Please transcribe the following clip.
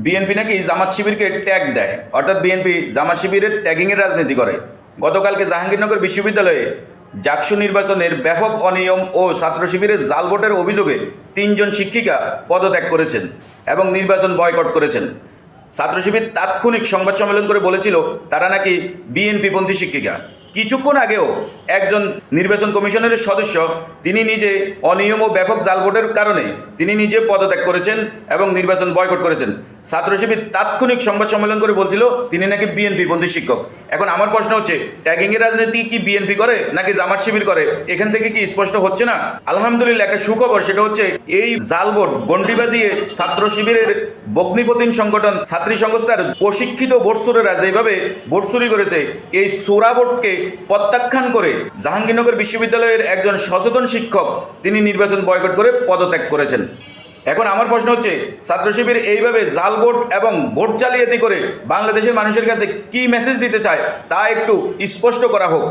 BNP নাকি জামাত শিবিরকে tag দেয়, অর্থাৎ বিএনপি জামাত শিবিরের ট্যাগিংয়ের রাজনীতি করে। গতকালকে জাহাঙ্গীরনগর বিশ্ববিদ্যালয়ে জাকসু নির্বাচনের ব্যাপক অনিয়ম ও ছাত্র শিবিরের জাল ভোটের অভিযোগে ৩ জন শিক্ষিকা পদত্যাগ করেছেন এবং নির্বাচন বয়কট করেছেন। ছাত্র শিবির তাৎক্ষণিক সংবাদ সম্মেলন করে বলেছিল তারা নাকি বিএনপিপন্থী শিক্ষিকা। কিছুক্ষণ আগেও একজন নির্বাচন কমিশনের সদস্য তিনি নিজে অনিয়ম ও ব্যাপক জাল ভোটের কারণে তিনি নিজে পদত্যাগ করেছেন এবং নির্বাচন বয়কট করেছেন। ছাত্র শিবির তাৎক্ষণিক সংবাদ সম্মেলন করে বলছিল তিনি নাকি বিএনপিপন্থী শিক্ষক। এখন আমার প্রশ্ন হচ্ছে, ট্যাগিংয়ের রাজনীতি কি বিএনপি করে নাকি জামাত শিবির করে? এখান থেকে কি স্পষ্ট হচ্ছে না? আলহামদুলিল্লাহ, একটা সুখবর, সেটা হচ্ছে এই জাল ভোট গন্ডি বাজিয়ে ছাত্র শিবিরের বগ্নিপতিন সংগঠন ছাত্রী সংস্থার প্রশিক্ষিত ভোটচোরেরা যেভাবে ভোট চুরি করেছে, এই চোরা ভোটকে প্রত্যাখ্যান করে জাহাঙ্গীরনগর বিশ্ববিদ্যালয়ের একজন সচেতন শিক্ষক তিনি নির্বাচন বয়কট করে পদত্যাগ করেছেন। এখন আমার প্রশ্ন হচ্ছে, ছাত্র শিবির এইভাবে জাল ভোট এবং ভোট জালিয়াতি করে বাংলাদেশের মানুষের কাছে কি মেসেজ দিতে চায় তা একটু স্পষ্ট করা হোক।